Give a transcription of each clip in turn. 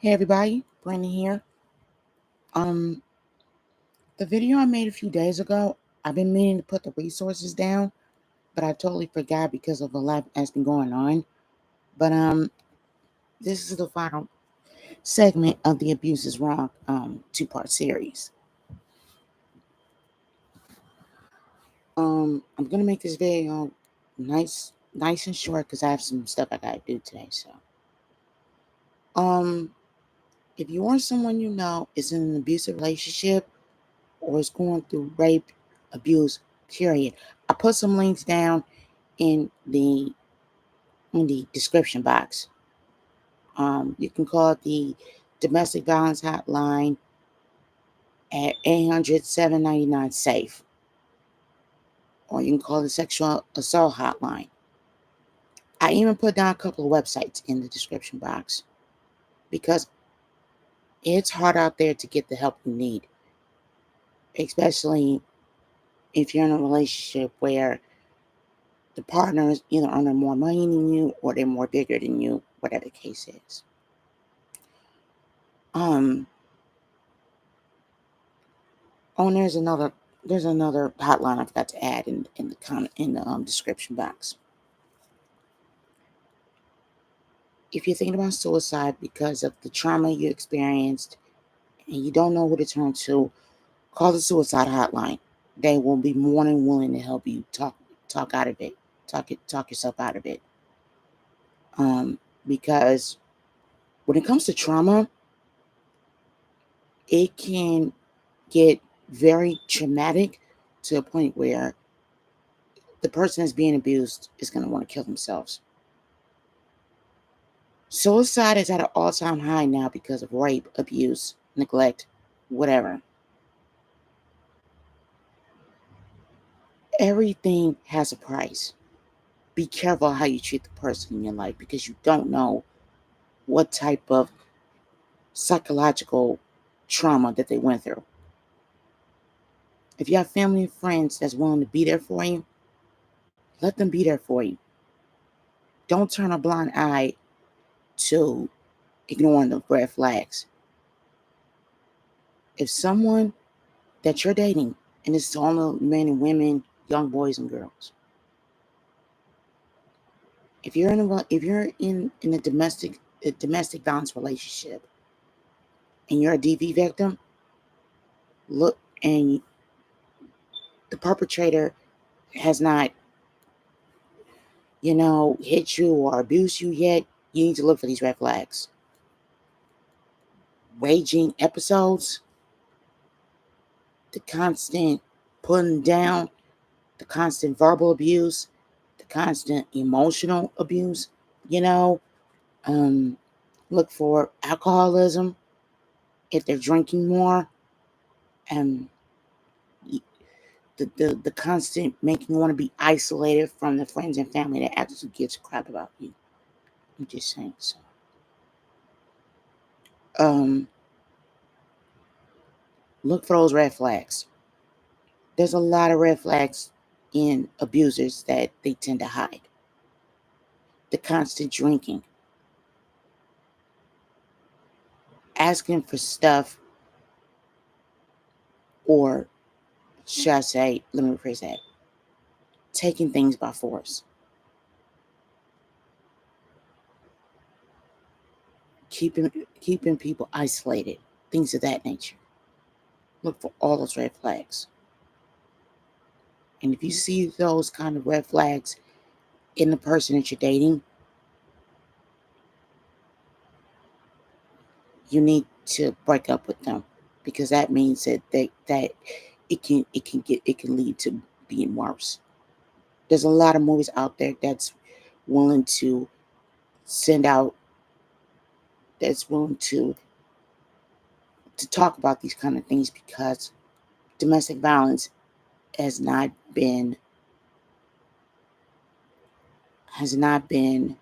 Hey everybody, Brandon here. Um, the video I made a few days ago, I've been meaning to put the resources down, but I totally forgot because of a lot that's been going on. But this is the final segment of the Abuse is Wrong two-part series. I'm gonna make this video nice and short because I have some stuff I gotta do today. So, um, if you or someone you know is in an abusive relationship or is going through rape, abuse, period, I put some links down in the description box. You can call the domestic violence hotline at 800-799-SAFE, or you can call the sexual assault hotline. I even put down a couple of websites in the description box because it's hard out there to get the help you need, especially if you're in a relationship where the partner is either earning more money than you or they're more bigger than you, whatever the case is. There's another hotline I forgot to add in the description box. If you're thinking about suicide because of the trauma you experienced and you don't know who to turn to, call the suicide hotline. They will be more than willing to help you talk out of it, talk yourself out of it. Because when it comes to trauma, it can get very traumatic to a point where the person that's being abused is going to want to kill themselves. Suicide is at an all-time high now because of rape, abuse, neglect, whatever. Everything has a price. Be careful how you treat the person in your life because you don't know what type of psychological trauma that they went through. If you have family and friends that's willing to be there for you, let them be there for you. Don't turn a blind eye to ignoring the red flags. If someone that you're dating, and it's all men and women, young boys and girls, if you're in a domestic violence relationship and you're a DV victim, look, and the perpetrator has not, hit you or abused you yet, you need to look for these red flags. Raging episodes, the constant putting down, the constant verbal abuse, the constant emotional abuse, look for alcoholism if they're drinking more, and the constant making you want to be isolated from the friends and family that actually gives a crap about you. I'm just saying. So, look for those red flags. There's a lot of red flags in abusers that they tend to hide. The constant drinking, asking for stuff, or should I say, let me rephrase that, taking things by force, keeping people isolated, things of that nature. Look for all those red flags. And if you see those kind of red flags in the person that you're dating, you need to break up with them, because that means that it can lead to being worse. There's a lot of movies out there that's willing to send out, that's willing to talk about these kind of things, because domestic violence has not been is not being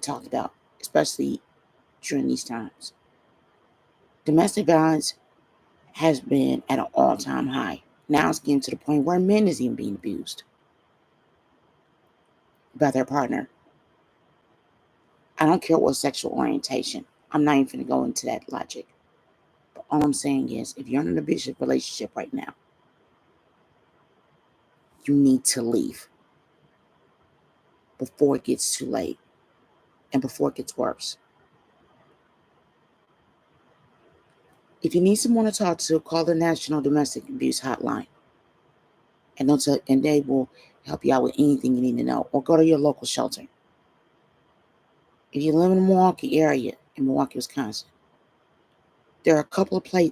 talked about, especially during these times. Domestic violence has been at an all-time high. Now it's getting to the point where men is even being abused by their partner. I don't care what sexual orientation. I'm not even going to go into that logic. But all I'm saying is, if you're in an abusive relationship right now, you need to leave before it gets too late and before it gets worse. If you need someone to talk to, call the National Domestic Abuse Hotline, and they will help you out with anything you need to know, or go to your local shelter. If you live in the Milwaukee area, in Milwaukee, Wisconsin, there are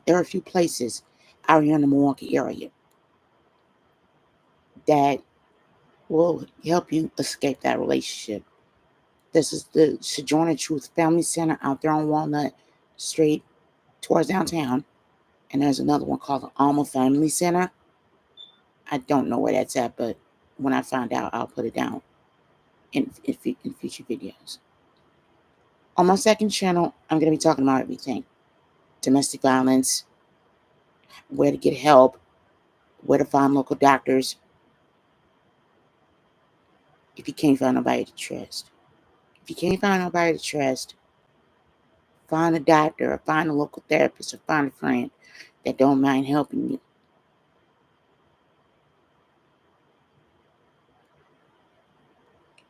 a few places out here in the Milwaukee area that will help you escape that relationship. This is the Sojourner Truth Family Center out there on Walnut Street towards downtown. And there's another one called the Alma Family Center. I don't know where that's at, but when I find out, I'll put it down in future videos. On my second channel, I'm going to be talking about everything. Domestic violence, where to get help, where to find local doctors, if you can't find nobody to trust. If you can't find nobody to trust, find a doctor, or find a local therapist, or find a friend that don't mind helping you.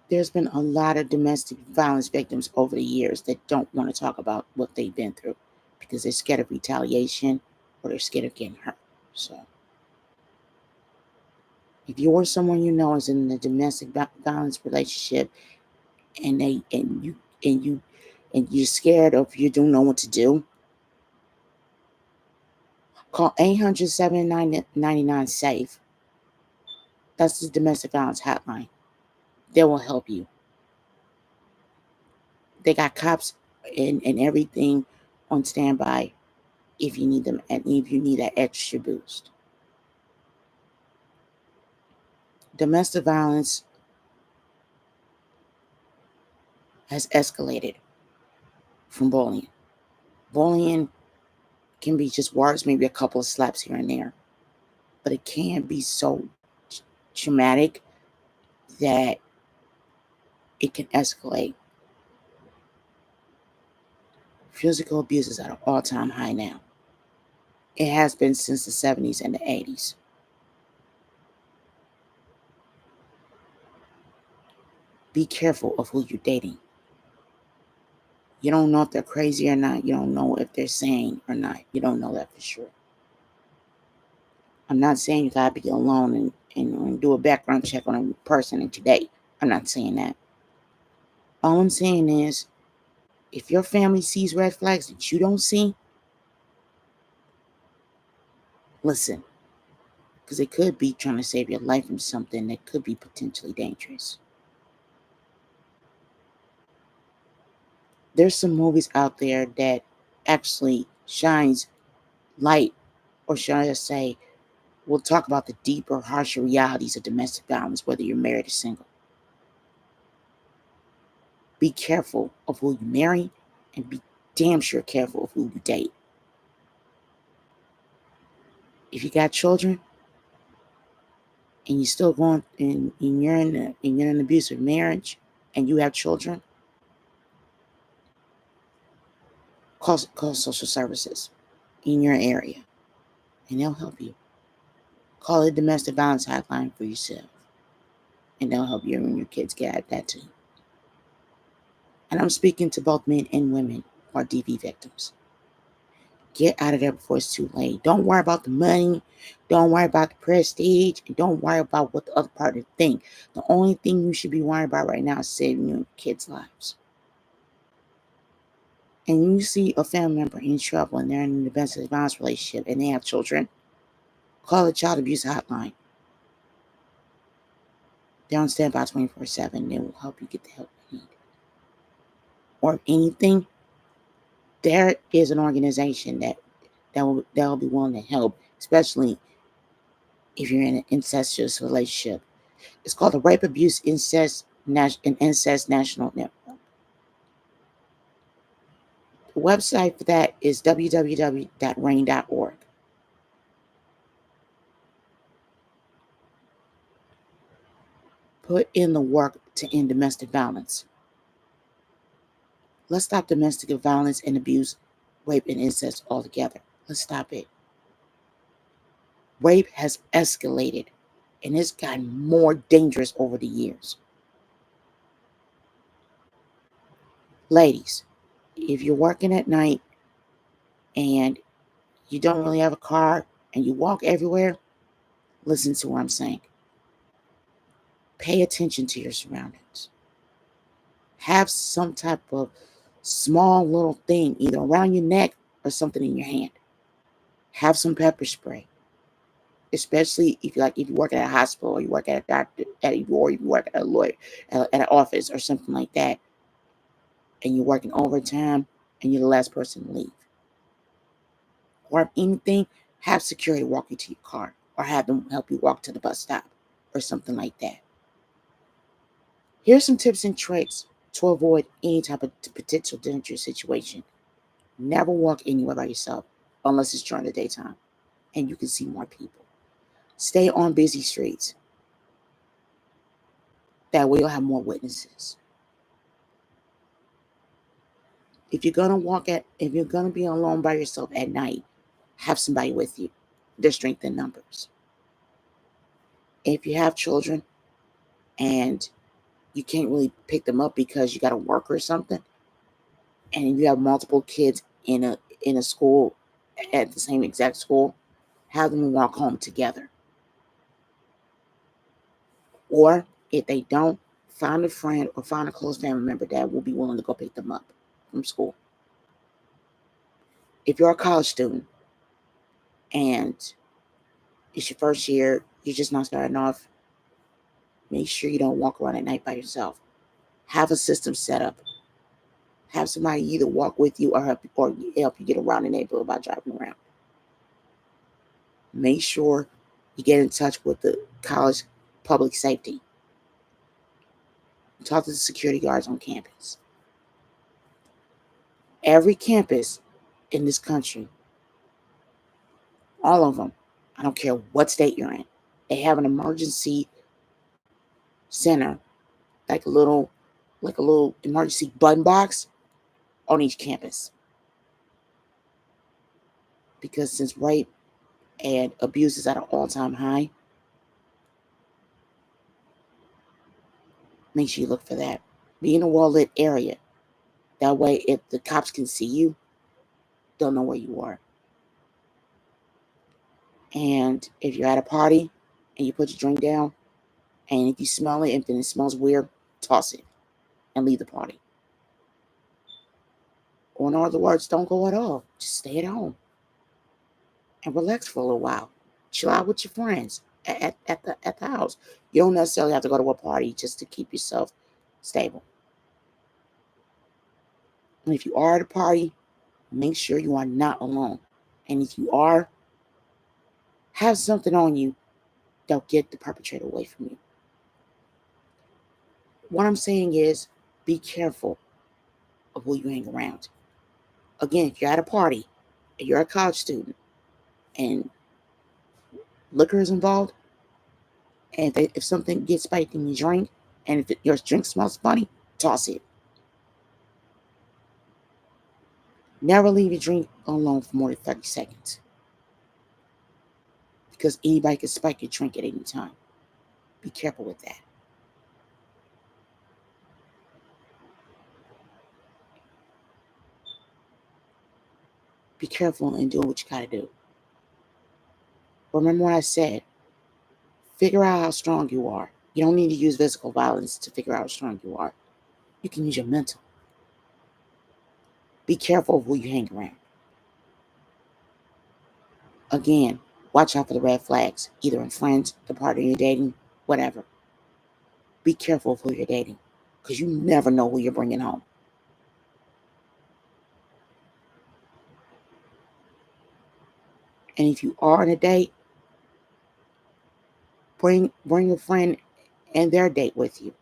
There's been a lot of domestic violence victims over the years that don't want to talk about what they've been through because they're scared of retaliation or they're scared of getting hurt. So if you or someone you know is in a domestic violence relationship and you're scared of, you don't know what to do, call 800-799-SAFE. That's the domestic violence hotline. They will help you. They got cops and everything on standby if you need them and if you need that extra boost. Domestic violence has escalated from bullying. Bullying can be just words, maybe a couple of slaps here and there, but it can be so traumatic that it can escalate. Physical abuse is at an all-time high now. It has been since the 70s and the 80s. Be careful of who you're dating. You don't know if they're crazy or not. You don't know if they're sane or not. You don't know that for sure. I'm not saying you gotta be alone and do a background check on a person in today. I'm not saying that. All I'm saying is, if your family sees red flags that you don't see, listen, because they could be trying to save your life from something that could be potentially dangerous. There's some movies out there that actually shines light, or should I just say, we'll talk about the deeper, harsher realities of domestic violence, whether you're married or single. Be careful of who you marry, and be damn sure careful of who you date. If you got children and you're still going and you're in an abusive marriage and you have children, call social services in your area and they'll help you. Call a domestic violence hotline for yourself and they'll help you and your kids get at that too. And I'm speaking to both men and women who are DV victims. Get out of there before it's too late. Don't worry about the money. Don't worry about the prestige. And don't worry about what the other party think. The only thing you should be worried about right now is saving your kids' lives. And you see a family member in trouble and they're in a domestic violence relationship and they have children, call the child abuse hotline. They're on standby 24/7. They will help you get the help you need. Or if anything, there is an organization that will be willing to help, especially if you're in an incestuous relationship. It's called the Rape, Abuse, Incest National Network. The website for that is www.rain.org. Put in the work to end domestic violence. Let's stop domestic violence and abuse, rape and incest altogether. Let's stop it. Rape has escalated and it's gotten more dangerous over the years. Ladies, if you're working at night and you don't really have a car and you walk everywhere, listen to what I'm saying. Pay attention to your surroundings. Have some type of small little thing either around your neck or something in your hand. Have some pepper spray, especially if you work at a hospital or you work at a doctor or you work at a lawyer at an office or something like that, and you're working overtime and you're the last person to leave. Or if anything, have security walk you to your car or have them help you walk to the bus stop or something like that. Here's some tips and tricks to avoid any type of potential dangerous situation. Never walk anywhere by yourself unless it's during the daytime and you can see more people. Stay on busy streets. That way you'll have more witnesses. If you're gonna be alone by yourself at night, have somebody with you. There's strength in numbers. If you have children and you can't really pick them up because you got to work or something, and you have multiple kids in a school at the same exact school, have them walk home together. Or if they don't, find a friend or find a close family member that will be willing to go pick them up from school. If you're a college student and it's your first year, you're just not starting off, make sure you don't walk around at night by yourself. Have a system set up. Have somebody either walk with you or help you get around the neighborhood by driving around. Make sure you get in touch with the college public safety. Talk to the security guards on campus. Every campus in this country, all of them, I don't care what state you're in, they have an emergency center, like a little emergency button box on each campus. Because since rape and abuse is at an all-time high, make sure you look for that. Be in a well-lit area. That way, if the cops can see you, they'll know where you are. And if you're at a party and you put your drink down, and if you smell it, and then it smells weird, toss it and leave the party. Or in other words, don't go at all. Just stay at home and relax for a little while. Chill out with your friends at the house. You don't necessarily have to go to a party just to keep yourself stable. And if you are at a party, make sure you are not alone. And if you are, have something on you that'll get the perpetrator away from you. What I'm saying is, be careful of who you hang around. Again, if you're at a party and you're a college student and liquor is involved, and if something gets spiked in your drink, and if your drink smells funny, toss it. Never leave your drink alone for more than 30 seconds. Because anybody can spike your drink at any time. Be careful with that. Be careful in doing what you gotta do. Remember what I said. Figure out how strong you are. You don't need to use physical violence to figure out how strong you are. You can use your mental. Be careful of who you hang around. Again, watch out for the red flags, either in friends, the partner you're dating, whatever. Be careful of who you're dating, because you never know who you're bringing home. And if you are on a date, bring a friend and their date with you,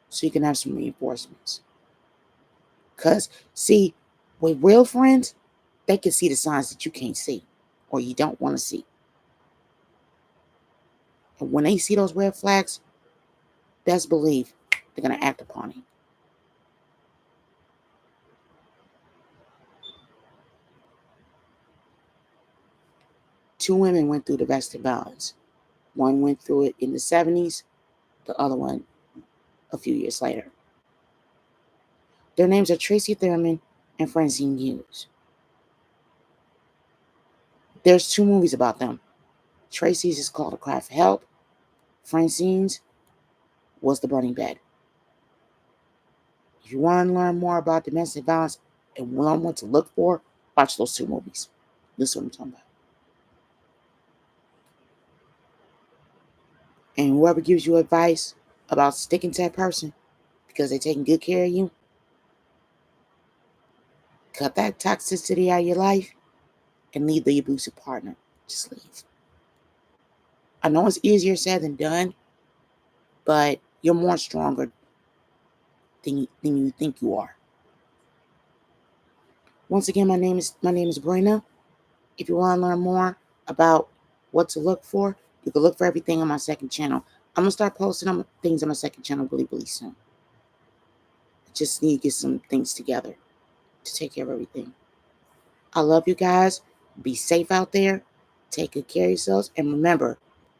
so you can have some reinforcements. Because, see, with real friends, they can see the signs that you can't see or you don't want to see. And when they see those red flags, best believe they're going to act upon it. Two women went through domestic violence. One went through it in the 70s, the other one a few years later. Their names are Tracy Thurman and Francine Hughes. There's 2 movies about them. Tracy's is called A Cry for Help. Francine's was The Burning Bed. If you want to learn more about domestic violence and learn what to look for, watch those 2 movies. This is what I'm talking about. And whoever gives you advice about sticking to that person because they're taking good care of you, cut that toxicity out of your life and leave the abusive partner. Just leave. I know it's easier said than done, but you're more stronger than you think you are. Once again, my name is Brina. If you want to learn more about what to look for, you can look for everything on my second channel. I'm going to start posting things on my second channel really soon. I just need to get some things together to take care of everything. I love you guys. Be safe out there. Take good care of yourselves. And remember,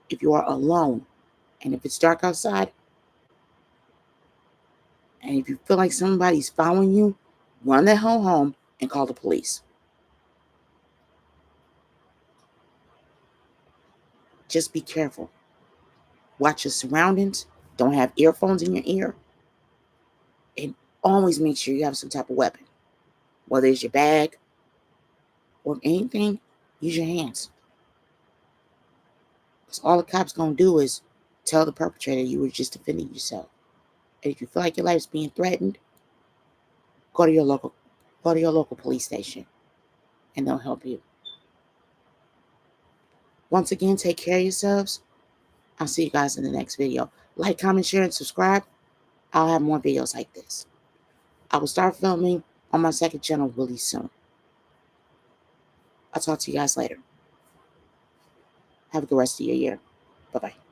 if you are alone and if it's dark outside and if you feel like somebody's following you, run that home and call the police. Just be careful. Watch your surroundings. Don't have earphones in your ear. And always make sure you have some type of weapon. Whether it's your bag or anything, use your hands. Because all the cops going to do is tell the perpetrator you were just defending yourself. And if you feel like your life is being threatened, go to your local police station and they'll help you. Once again, take care of yourselves. I'll see you guys in the next video. Like, comment, share, and subscribe. I'll have more videos like this. I will start filming on my second channel really soon. I'll talk to you guys later. Have a good rest of your year. Bye-bye.